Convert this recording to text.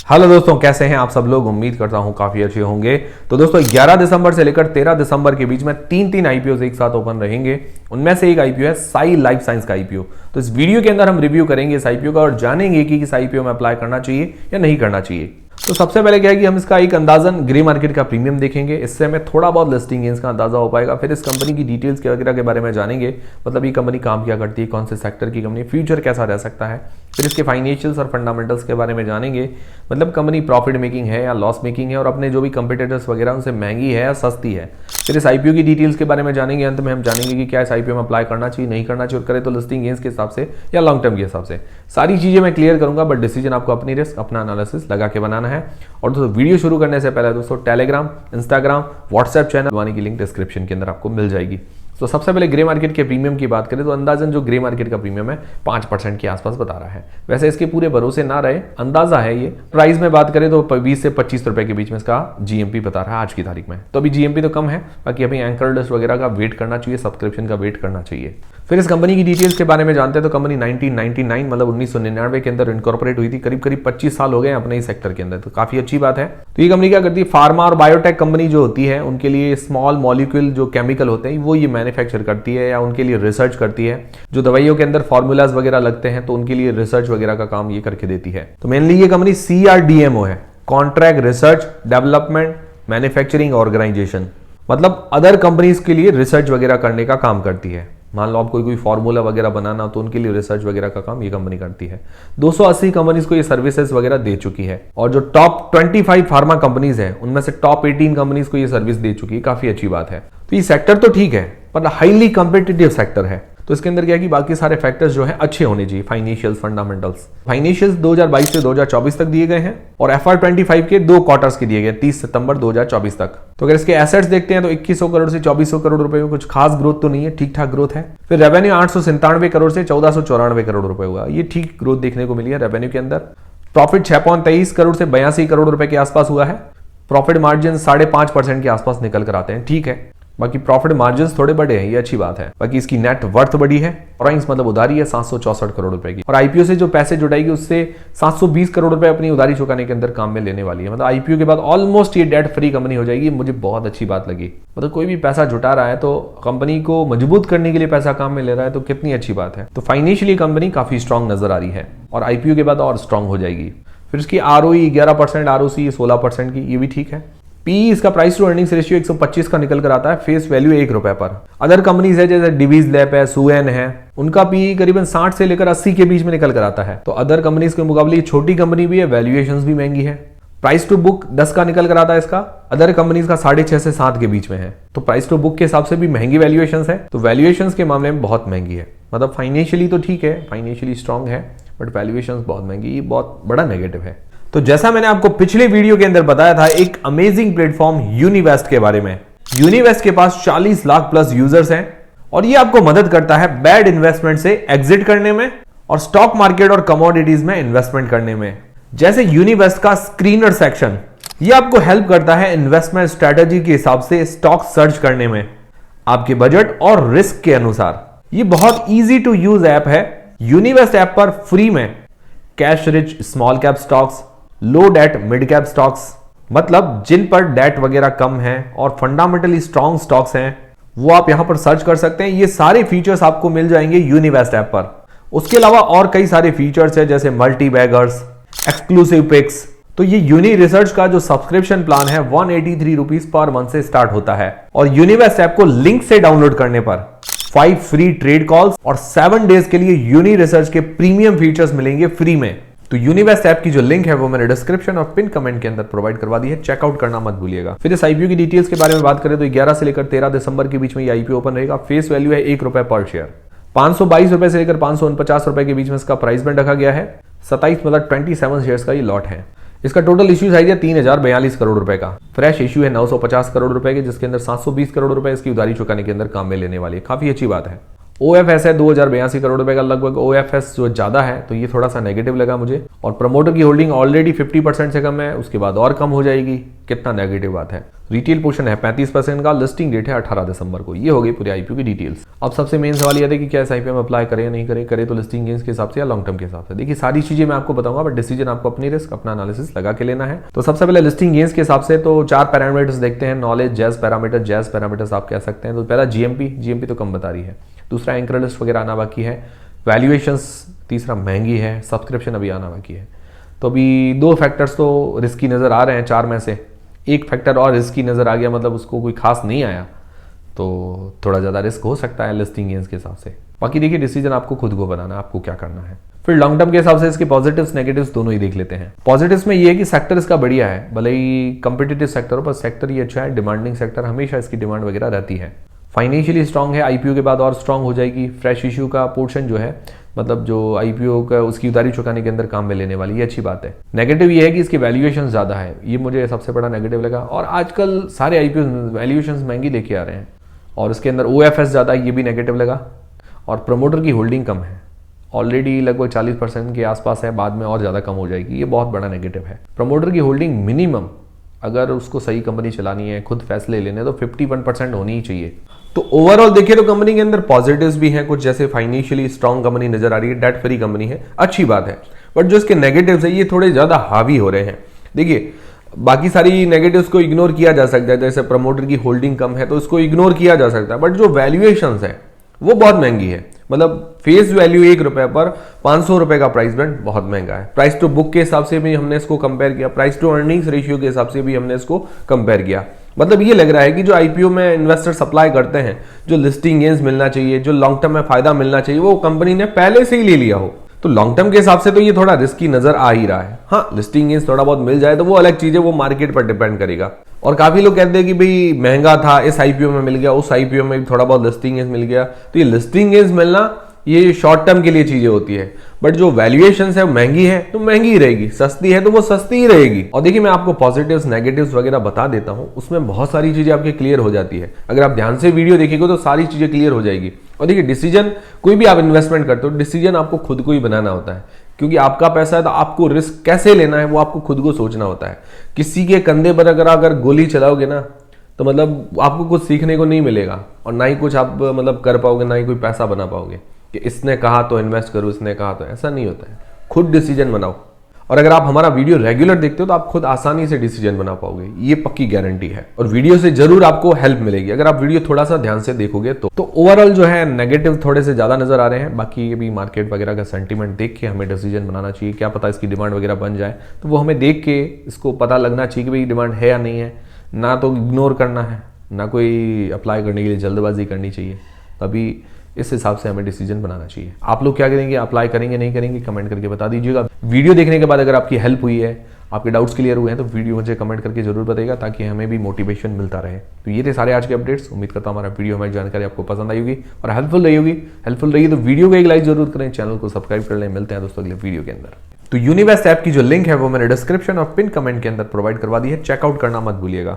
Hello दोस्तों, कैसे हैं आप सब लोग। उम्मीद करता हूं काफी अच्छे होंगे। तो दोस्तों 11 दिसंबर से लेकर 13 दिसंबर के बीच में तीन आईपीओ एक साथ ओपन रहेंगे। उनमें से एक आईपीओ है साई लाइफ साइंस का आईपीओ। तो इस वीडियो के अंदर हम रिव्यू करेंगे इस आईपीओ का और जानेंगे कि इस आईपीओ में अप्लाई करना चाहिए या नहीं करना चाहिए। तो सबसे पहले क्या है कि हम इसका एक अंदाजन ग्रे मार्केट का प्रीमियम देखेंगे, इससे हमें थोड़ा बहुत लिस्टिंग गेन्स का अंदाजा हो पाएगा। फिर इस कंपनी की डिटेल्स के वगैरह के बारे में जानेंगे, मतलब ये कंपनी काम क्या करती है, कौन से सेक्टर की कंपनी, फ्यूचर कैसा रह सकता है। फिर इसके फाइनेंशियल्स और फंडामेंटल्स के बारे में जानेंगे, मतलब कंपनी प्रॉफिट मेकिंग है या लॉस मेकिंग है और अपने जो भी कंपटीटर्स वगैरह उनसे महंगी है या सस्ती है। फिर इस आईपीओ की डिटेल्स के बारे में जानेंगे। अंत में हम जानेंगे कि क्या इस आईपीओ में अप्लाई करना चाहिए, नहीं करना चाहिए, और करे तो लिस्टिंग गेन्स के हिसाब से या लॉन्ग टर्म के हिसाब से। सारी चीजें मैं क्लियर करूंगा, बट डिसीजन आपको अपनी रिस्क, अपना एनालिसिस लगा के बनाना है। और दोस्तों वीडियो शुरू करने से पहले दोस्तों टेलीग्राम, इंस्टाग्राम, व्हाट्सएप चैनल की लिंक डिस्क्रिप्शन के अंदर आपको मिल जाएगी। तो सबसे पहले ग्रे मार्केट के प्रीमियम की बात करें तो अंदाजन जो ग्रे मार्केट का प्रीमियम है 5% के आसपास बता रहा है। वैसे इसके पूरे भरोसे ना रहे, अंदाजा है ये। प्राइस में बात करें तो 20 से 25 रुपए के बीच में इसका जीएमपी बता रहा है आज की तारीख में। तो अभी जीएमपी तो कम है, बाकी अभी एंकर लिस्ट वगैरह का वेट करना चाहिए, सब्सक्रिप्शन का वेट करना चाहिए। फिर इस कंपनी की डिटेल्स के बारे में जानते हैं। तो कंपनी 1999 मतलब 1999 के अंदर इनकॉर्पोरेट हुई थी। करीब 25 साल हो गए अपने इस सेक्टर के अंदर, तो काफी अच्छी बात है। तो ये कंपनी क्या करती है, फार्मा और बायोटेक कंपनी जो होती है उनके लिए स्मॉल मॉलिक्यूल जो केमिकल होते हैं वो ये मैन्युफैक्चर करती है या उनके लिए रिसर्च करती है। जो दवाइयों के अंदर फॉर्मूलाज वगैरह लगते हैं तो उनके लिए रिसर्च वगैरह का काम ये करके देती है। तो मेनली ये कंपनी CRDMO है, contract research development manufacturing organisation, मतलब अदर कंपनीज के लिए रिसर्च वगैरह करने का काम करती है। मान लो आप कोई फॉर्मूला वगैरह बनाना तो उनके लिए रिसर्च वगैरह का काम ये कंपनी करती है। 280 कंपनीज को ये सर्विसेज वगैरह दे चुकी है और जो टॉप 25 फार्मा कंपनीज है उनमें से टॉप 18 कंपनीज को ये सर्विस दे चुकी है। काफी अच्छी बात है। तो ये सेक्टर तो ठीक है पर हाईली कॉम्पिटिटिव सेक्टर है। तो इसके अंदर क्या है कि बाकी सारे फैक्टर्स जो है अच्छे होने चाहिए। फाइनेंशियल्स, फंडामेंटल्स, फाइनेंशियल्स 2022 से 2024 तक दिए गए हैं और FY25 के 2 क्वार्टर्स के दिए गए 30 सितंबर 2024 तक। तो अगर इसके एसेट्स देखते हैं तो 2100 करोड़ से 2400 करोड़ रुपए में कुछ खास ग्रोथ तो नहीं है, ठीक ठाक ग्रोथ है। फिर रेवेन्यू 897 करोड़ से 1494 करोड़ रुपए हुआ, ये ठीक ग्रोथ देखने को मिली है रेवेन्यू के अंदर। प्रॉफिट 6.23 करोड़ से 82 करोड़ रुपए के आसपास हुआ है। प्रॉफिट मार्जिन 5.5% के आसपास निकल कर आते हैं, ठीक है। बाकी प्रॉफिट मार्जिन्स थोड़े बड़े हैं, ये अच्छी बात है। बाकी इसकी नेट वर्थ बड़ी है, ड्रॉइंग्स मतलब उधारी है 764 करोड़ रुपए की, और आईपीओ से जो पैसे जुटाएगी उससे 720 करोड़ रुपए अपनी उधारी चुकाने के अंदर काम में लेने वाली है। मतलब आईपीओ के बाद ऑलमोस्ट ये डेट फ्री कंपनी हो जाएगी। मुझे बहुत अच्छी बात लगी। मतलब कोई भी पैसा जुटा रहा है तो कंपनी को मजबूत करने के लिए पैसा काम में ले रहा है, तो कितनी अच्छी बात है। तो फाइनेंशियली कंपनी काफी स्ट्रांग नजर आ रही है और आईपीओ के बाद और स्ट्रांग हो जाएगी। फिर इसकी ROE 11%, ROC 16% की, ये भी ठीक है। पी इसका प्राइस टू अर्निंग्स रेशियो 125 का निकल कर आता है, फेस वैल्यू 1 रुपए पर। अदर कंपनीज है जैसे डिवीज लैब है, सुएन है, उनका पी करीबन 60 से लेकर 80 के बीच में निकल कर आता है। तो अदर कंपनीज के मुकाबले छोटी कंपनी भी है, वैल्यूएशंस भी महंगी है। प्राइस टू बुक 10 का निकल कर आता है इसका, अदर कंपनीज का 6.5 से 7 के बीच में है। तो प्राइस टू बुक के हिसाब से भी महंगी वैल्यूएशंस है। तो वैल्यूएशंस के मामले में बहुत महंगी है। मतलब फाइनेंशियली तो ठीक है, फाइनेंशियली स्ट्रांग है, बट वैल्यूएशंस बहुत महंगी, ये बहुत बड़ा नेगेटिव है। तो जैसा मैंने आपको पिछले वीडियो के अंदर बताया था एक अमेजिंग प्लेटफॉर्म यूनिवेस्ट के बारे में। यूनिवेस्ट के पास 40 लाख प्लस यूजर्स हैं और ये आपको मदद करता है बैड इन्वेस्टमेंट से एग्जिट करने में और स्टॉक मार्केट और कमोडिटीज में इन्वेस्टमेंट करने में। जैसे यूनिवेस्ट का स्क्रीनर सेक्शन, ये आपको हेल्प करता है इन्वेस्टमेंट स्ट्रेटेजी के हिसाब से स्टॉक सर्च करने में आपके बजट और रिस्क के अनुसार। ये बहुत ईजी टू यूज ऐप है। यूनिवेस्ट ऐप पर फ्री में cash rich small cap stocks, low debt mid cap stocks, मतलब जिन पर डेट वगैरह कम है और फंडामेंटली स्ट्रॉन्ग स्टॉक्स हैं, वो आप यहां पर सर्च कर सकते हैं। ये सारे फीचर्स आपको मिल जाएंगे यूनिवेस्ट ऐप पर। उसके अलावा और कई सारे फीचर्स है जैसे मल्टी बैगर्स, एक्सक्लूसिव पिक्स। तो ये यूनि रिसर्च का जो सब्सक्रिप्शन प्लान है 183 रुपीज पर मंथ से स्टार्ट होता है और यूनिवेस्ट ऐप को लिंक से डाउनलोड करने पर 5 फ्री ट्रेड कॉल्स और 7 डेज के लिए यूनि रिसर्च के प्रीमियम फीचर्स मिलेंगे फ्री में। तो यूनिवेस्ट ऐप की जो लिंक है वो मैंने डिस्क्रिप्शन और पिन कमेंट के अंदर प्रोवाइड करवा दी है, चेकआउट करना मत भूलिएगा। फिर इस आईपीओ की डिटेल्स के बारे में बात करें तो 11 से लेकर 13 दिसंबर के बीच में ये आईपीओ ओपन रहेगा। फेस वैल्यू है 1 रुपए पर शेयर। 522 रुपए से लेकर 549 रुपए के बीच में इसका प्राइस बैंड रखा गया है। 27 मतलब 27 शेयर्स का ये लॉट है। इसका टोटल इश्यू साइज है 3042 करोड़ रुपए का। फ्रेश इश्यू है 950 करोड़ रुपए के, जिसके अंदर 720 करोड़ रुपए इसकी उधारी चुकाने के अंदर काम में लेने वाली है। काफी अच्छी बात है। OFS है 2082 करोड़ रुपए का लगभग OFS जो ज्यादा है, तो ये थोड़ा सा नेगेटिव लगा मुझे। और प्रमोटर की होल्डिंग ऑलरेडी 50% से कम है, उसके बाद और कम हो जाएगी, कितना नेगेटिव बात है। रिटेल पोर्शन है 35% का, लिस्टिंग डेट है 18 दिसंबर को। ये हो गई पूरी आईपीओ की डिटेल्स। अब सबसे मेन सवाल ये है कि क्या इस आईपीओ में अप्लाई करें या नहीं करें, करे तो लिस्टिंग गेन्स के हिसाब से या लॉन्ग टर्म के हिसाब से। देखिए सारी चीजें मैं आपको बताऊंगा, बट डिसीजन आपको अपनी रिस्क अपना एनालिसिस लगा के लेना है। तो सबसे पहले लिस्टिंग गेन्स के हिसाब से तो 4 पैरामीटर्स देखते हैं, नॉलेज, जैज पैरामीटर्स आप कह सकते हैं। तो पहला जीएमपी तो कम बता रही है, दूसरा एंकर लिस्ट वगैरह आना बाकी है, वैल्यूएशंस तीसरा महंगी है, सब्सक्रिप्शन अभी आना बाकी है। तो अभी 2 फैक्टर्स तो रिस्की नजर आ रहे हैं 4 में से, एक फैक्टर और रिस्की नजर आ गया, मतलब उसको कोई खास नहीं आया, तो थोड़ा ज्यादा रिस्क हो सकता है लिस्टिंग गेन्स के हिसाब से। बाकी देखिए डिसीजन आपको खुद को बनाना है, आपको क्या करना है। फिर लॉन्ग टर्म के हिसाब से इसके पॉजिटिव्स नेगेटिव्स दोनों ही देख लेते हैं। पॉजिटिव्स में ये है कि सेक्टर इसका बढ़िया है, भले ही कंपिटिटिव सेक्टर हो पर सेक्टर ये अच्छा है, डिमांडिंग सेक्टर, हमेशा इसकी डिमांड वगैरह रहती है। फाइनेंशियली स्ट्रांग है, आईपीओ के बाद और स्ट्रांग हो जाएगी। फ्रेश इश्यू का पोर्शन जो है, मतलब जो आईपीओ का उसकी उधारी चुकाने के अंदर काम में लेने वाली, ये अच्छी बात है। नेगेटिव ये है कि इसकी वैल्यूएशन ज्यादा है, ये मुझे सबसे बड़ा नेगेटिव लगा। और आजकल सारे आईपीओ वैल्यूएशन महंगी लेके आ रहे हैं, और उसके अंदर OFS ज्यादा है, ये भी नेगेटिव लगा। और प्रमोटर की होल्डिंग कम है, ऑलरेडी लगभग 40% के आसपास है, बाद में और ज्यादा कम हो जाएगी, ये बहुत बड़ा नेगेटिव है। प्रमोटर की होल्डिंग मिनिमम, अगर उसको सही कंपनी चलानी है, खुद फैसले लेने, तो 51% होनी ही चाहिए। तो ओवरऑल देखिए तो कंपनी के अंदर पॉजिटिव्स भी हैं कुछ, जैसे फाइनेंशियली स्ट्रांग कंपनी नजर आ रही है, डेट फ्री कंपनी है, अच्छी बात है। बट जो इसके नेगेटिव्स है ये थोड़े ज्यादा हावी हो रहे हैं। देखिए बाकी सारी नेगेटिव्स को इग्नोर किया जा सकता है, जैसे प्रमोटर की होल्डिंग कम है तो इसको इग्नोर किया जा सकता है, बट जो वैल्यूएशंस है वो बहुत महंगी है। मतलब फेस वैल्यू 1 रुपए पर 500 रुपए का प्राइस बैंड बहुत महंगा है। प्राइस टू बुक के हिसाब से भी हमने इसको कंपेयर किया, प्राइस टू अर्निंग्स रेशियो के हिसाब से भी हमने इसको कंपेयर किया। मतलब ये लग रहा है कि जो आईपीओ में इन्वेस्टर सप्लाई करते हैं, जो लिस्टिंग गेन्स मिलना चाहिए, जो लॉन्ग टर्म में फायदा मिलना चाहिए, वो कंपनी ने पहले से ही ले लिया हो। तो लॉन्ग टर्म के हिसाब से तो ये थोड़ा रिस्की नजर आ ही रहा है। हाँ, लिस्टिंग गेन्स थोड़ा बहुत मिल जाए तो वो अलग चीज है, वो मार्केट पर डिपेंड करेगा। और काफी लोग कहते हैं कि भाई महंगा था, इस आईपीओ में मिल गया, उस आईपीओ में थोड़ा बहुत लिस्टिंग गेन्स मिल गया। तो ये लिस्टिंग गेन्स मिलना ये शॉर्ट टर्म के लिए चीजें होती है, बट जो वैल्यूएशन है महंगी है तो महंगी ही रहेगी, सस्ती है तो वो सस्ती ही रहेगी। और देखिए मैं आपको पॉजिटिव्स नेगेटिव्स वगैरह बता देता हूं, उसमें बहुत सारी चीजें आपके क्लियर हो जाती है। अगर आप ध्यान से वीडियो देखिएगा तो सारी चीजें क्लियर हो जाएगी। और देखिए डिसीजन, कोई भी आप इन्वेस्टमेंट करते हो, डिसीजन आपको खुद को ही बनाना होता है, क्योंकि आपका पैसा है तो आपको रिस्क कैसे लेना है वो आपको खुद को सोचना होता है। किसी के कंधे पर अगर गोली चलाओगे ना, तो मतलब आपको कुछ सीखने को नहीं मिलेगा, और ना ही कुछ आप मतलब कर पाओगे, ना ही कोई पैसा बना पाओगे कि इसने कहा तो इन्वेस्ट करो, इसने कहा तो, ऐसा नहीं होता है। खुद डिसीजन बनाओ, और अगर आप हमारा वीडियो रेगुलर देखते हो तो आप खुद आसानी से डिसीजन बना पाओगे, ये पक्की गारंटी है। और वीडियो से जरूर आपको हेल्प मिलेगी अगर आप वीडियो थोड़ा सा ध्यान से देखोगे तो ओवरऑल जो है नेगेटिव थोड़े से ज्यादा नजर आ रहे हैं। बाकी ये भी मार्केट वगैरह का सेंटीमेंट देख के हमें डिसीजन बनाना चाहिए, क्या पता इसकी डिमांड वगैरह बन जाए, तो वो हमें देख के इसको पता लगना चाहिए कि भाई डिमांड है या नहीं है। ना तो इग्नोर करना है, ना कोई अप्लाई करने के लिए जल्दबाजी करनी चाहिए। तभी इस हिसाब से हमें डिसीजन बनाना चाहिए। आप लोग क्या करेंगे, अप्लाई करेंगे नहीं करेंगे, कमेंट करके बता दीजिएगा। वीडियो देखने के बाद अगर आपकी हेल्प हुई है, आपके डाउट्स क्लियर हुए हैं, तो वीडियो मुझे कमेंट करके जरूर बताइएगा, ताकि हमें भी मोटिवेशन मिलता रहे। तो ये थे सारे आज के अपडेट्स। उम्मीद करता हूँ हमारा वीडियो, हमारी जानकारी आपको पसंद आई होगी और हेल्पफुल रही होगी। हेल्पफुल रही तो वीडियो को एक लाइक जरूर करें, चैनल को सब्सक्राइब कर लें। मिलते हैं दोस्तों अगले वीडियो के अंदर। तो यूनिवेस्ट ऐप की जो लिंक है वो मैंने डिस्क्रिप्शन और पिन कमेंट के अंदर प्रोवाइड करवा दी है, चेकआउट करना मत भूलिएगा।